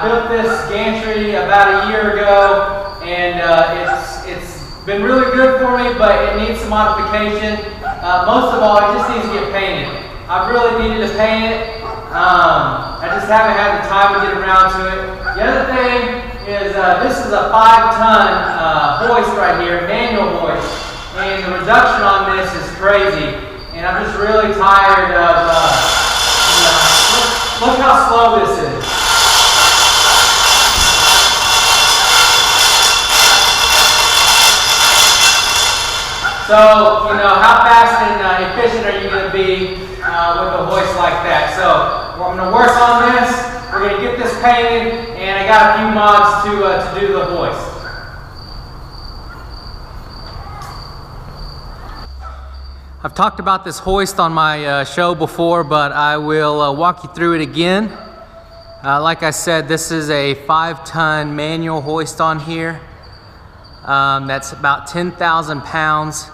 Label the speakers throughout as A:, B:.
A: I built this gantry about a year ago, and it's been really good for me, but it needs some modification. Most of all, it just needs to get painted. I really needed to paint it. I just haven't had the time to get around to it. The other thing is this is a 5-ton hoist right here, manual hoist, and the reduction on this is crazy. And I'm just really tired of, look how slow this is. So, how fast and efficient are you going to be with a hoist like that? So, I'm going to work on this. We're going to get this painted, and I got a few mods to do the hoist. I've talked about this hoist on my show before, but I will walk you through it again. Like I said, this is a 5-ton manual hoist on here. That's about 10,000 pounds.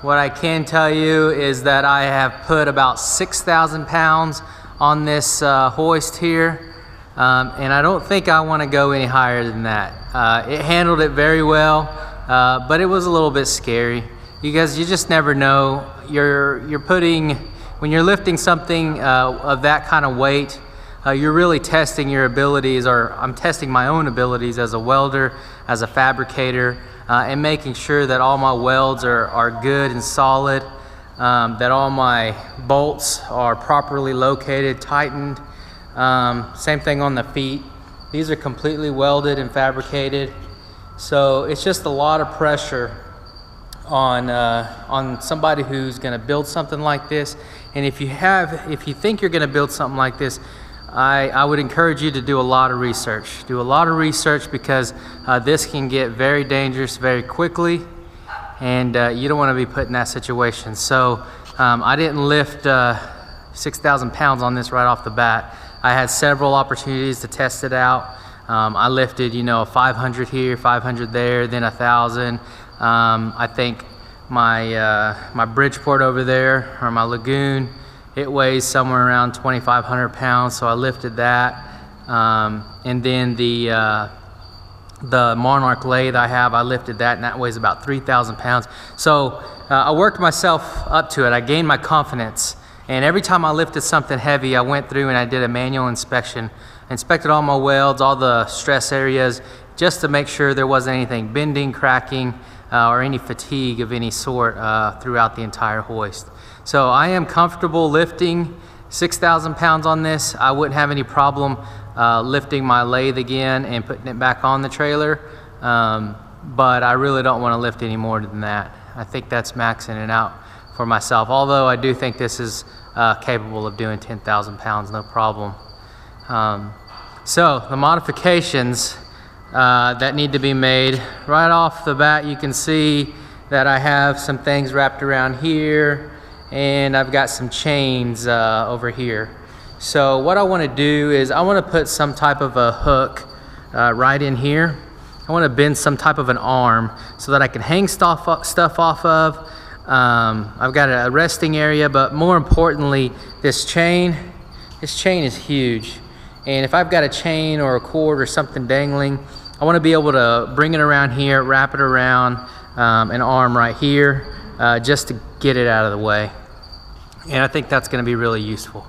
A: What I can tell you is that I have put about 6,000 pounds on this hoist here, and I don't think I want to go any higher than that. It handled it very well, but it was a little bit scary because you just never know. When you're lifting something of that kind of weight, you're really testing your abilities, or I'm testing my own abilities as a welder, as a fabricator, and making sure that all my welds are good and solid, that all my bolts are properly located, tightened. Same thing on the feet. These are completely welded and fabricated. So it's just a lot of pressure on somebody who's going to build something like this. And if you think you're going to build something like this, I would encourage you to do a lot of research. Do a lot of research because this can get very dangerous very quickly, and you don't want to be put in that situation. So I didn't lift 6,000 pounds on this right off the bat. I had several opportunities to test it out. I lifted, 500 here, 500 there, then 1,000. I think my Bridgeport over there, or my Lagoon, it weighs somewhere around 2,500 pounds, so I lifted that. And then the Monarch lathe I lifted that, and that weighs about 3,000 pounds. So I worked myself up to it. I gained my confidence, and every time I lifted something heavy, I went through and I did a manual inspection, inspected all my welds, all the stress areas, just to make sure there wasn't anything bending, cracking, or any fatigue of any sort throughout the entire hoist. So I am comfortable lifting 6,000 pounds on this. I wouldn't have any problem lifting my lathe again and putting it back on the trailer, but I really don't want to lift any more than that. I think that's maxing it out for myself, although I do think this is capable of doing 10,000 pounds, no problem. So the modifications that need to be made, right off the bat you can see that I have some things wrapped around here, and I've got some chains over here. So what I want to do is I want to put some type of a hook right in here. I want to bend some type of an arm so that I can hang stuff off of. I've got a resting area, but more importantly, this chain is huge. And if I've got a chain or a cord or something dangling, I want to be able to bring it around here, wrap it around an arm right here, just to get it out of the way. And I think that's going to be really useful.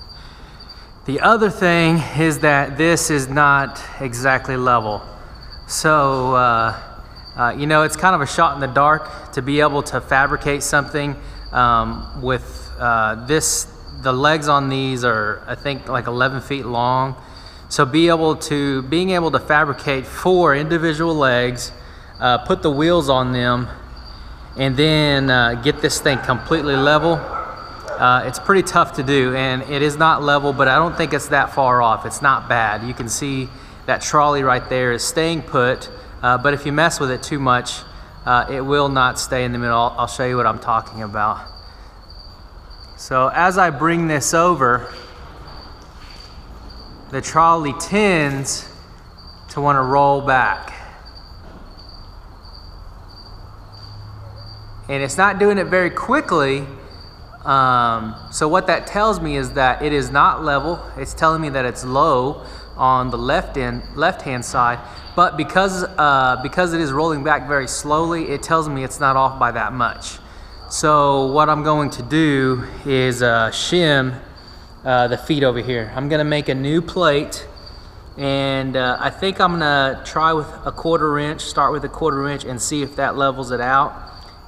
A: The other thing is that this is not exactly level. So, it's kind of a shot in the dark to be able to fabricate something with this. The legs on these are, I think, like 11 feet long. So being able to fabricate 4 individual legs, put the wheels on them, and then get this thing completely level, it's pretty tough to do, and it is not level, but I don't think it's that far off. It's not bad. You can see that trolley right there is staying put, but if you mess with it too much, it will not stay in the middle. I'll show you what I'm talking about. So as I bring this over, the trolley tends to want to roll back. And it's not doing it very quickly. So what that tells me is that it is not level. It's telling me that it's low. on the left-hand side, but because it is rolling back very slowly, it tells me it's not off by that much. So what I'm going to do is shim the feet over here. I'm gonna make a new plate, and I think I'm gonna try with a 1/4 inch, start with a 1/4 inch and see if that levels it out.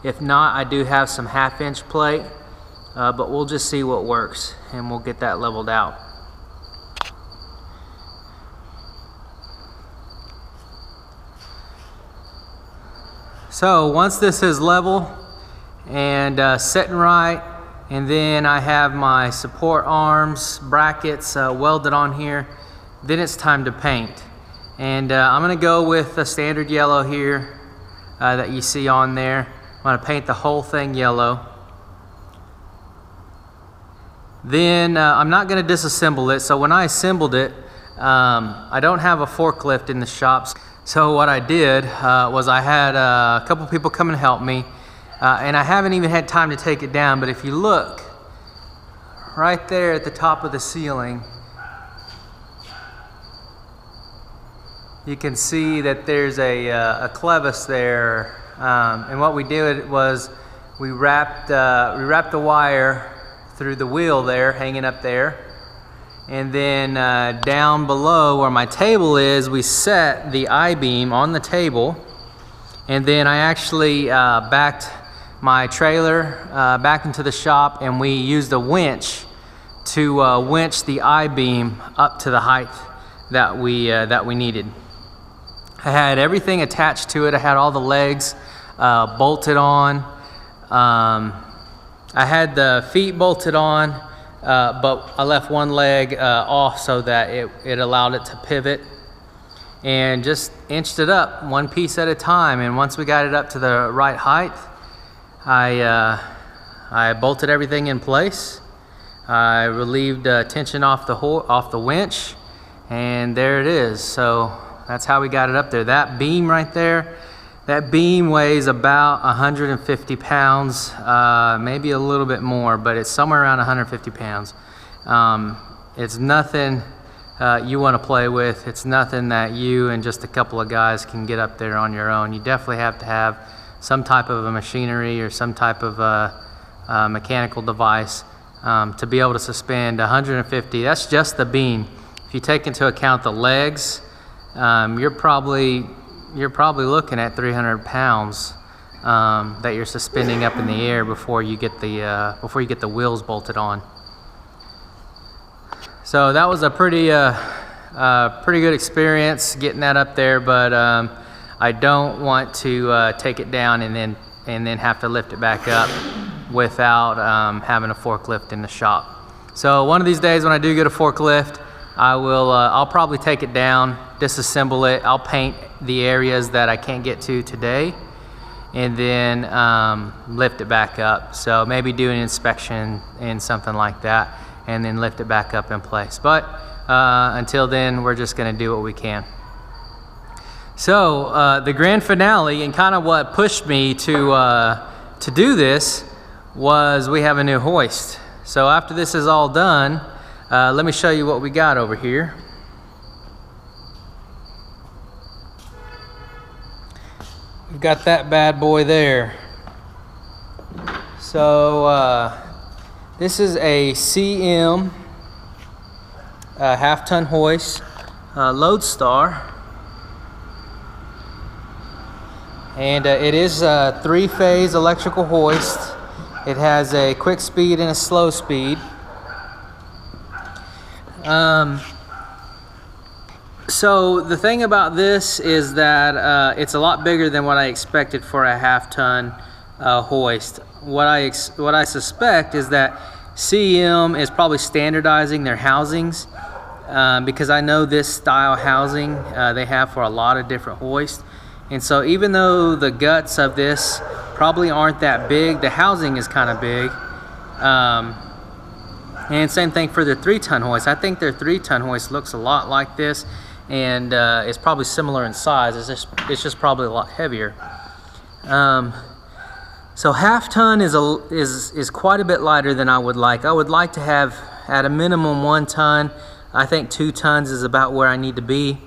A: If not, I do have some 1/2 inch plate, but we'll just see what works and we'll get that leveled out. So once this is level and sitting right, and then I have my support arms, brackets welded on here, then it's time to paint. And I'm gonna go with the standard yellow here that you see on there. I'm gonna paint the whole thing yellow. Then I'm not gonna disassemble it, so when I assembled it, I don't have a forklift in the shops. So what I did was I had a couple people come and help me, and I haven't even had time to take it down, but if you look right there at the top of the ceiling, you can see that there's a clevis there, and what we did was we wrapped the wire through the wheel there, hanging up there. And then down below where my table is, we set the I-beam on the table. And then I actually backed my trailer back into the shop, and we used a winch to winch the I-beam up to the height that we needed. I had everything attached to it. I had all the legs bolted on. I had the feet bolted on. But I left one leg off so that it allowed it to pivot, and just inched it up one piece at a time. And once we got it up to the right height, I bolted everything in place. I relieved tension off the winch, and there it is. So that's how we got it up there. That beam right there, that beam weighs about 150 pounds, maybe a little bit more, but it's somewhere around 150 pounds. It's nothing you want to play with. It's nothing that you and just a couple of guys can get up there on your own. You definitely have to have some type of a machinery or some type of mechanical device to be able to suspend 150. That's just the beam. If you take into account the legs, you're probably looking at 300 pounds that you're suspending up in the air before you get the wheels bolted on. So that was a pretty good experience getting that up there, but I don't want to take it down and then have to lift it back up without having a forklift in the shop. So one of these days when I do get a forklift, I'll probably take it down, disassemble it. I'll paint the areas that I can't get to today, and then lift it back up. So maybe do an inspection and something like that, and then lift it back up in place. But until then, we're just gonna do what we can. So the grand finale, and kind of what pushed me to do this, was we have a new hoist. So after this is all done, let me show you what we got over here. We've got that bad boy there. So this is a CM 1/2-ton hoist, Lodestar, and it is a 3-phase electrical hoist. It has a quick speed and a slow speed. So the thing about this is that it's a lot bigger than what I expected for a 1/2-ton hoist. What I suspect is that CM is probably standardizing their housings, because I know this style housing they have for a lot of different hoists. And so even though the guts of this probably aren't that big, the housing is kind of big. And same thing for the 3-ton hoist. I think their 3-ton hoist looks a lot like this, and it's probably similar in size. It's just probably a lot heavier. So 1/2-ton is quite a bit lighter than I would like. I would like to have at a minimum 1 ton. I think 2 tons is about where I need to be.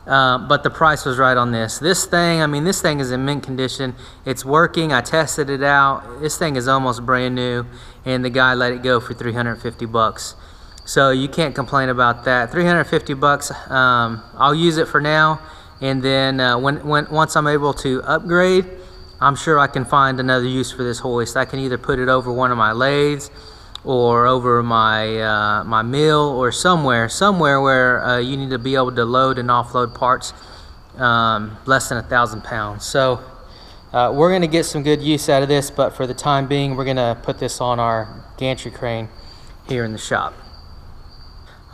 A: But the price was right on this. This thing, I mean, this thing is in mint condition. It's working. I tested it out. This thing is almost brand new, and the guy let it go for 350 bucks. So you can't complain about that. 350 bucks. I'll use it for now, and then once I'm able to upgrade, I'm sure I can find another use for this hoist. I can either put it over one of my lathes, or over my my mill, or somewhere where you need to be able to load and offload parts less than 1,000 pounds. So we're going to get some good use out of this, but for the time being, we're going to put this on our gantry crane here in the shop.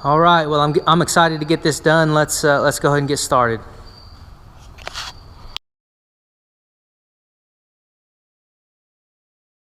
A: All right, well, I'm excited to get this done. Let's go ahead and get started.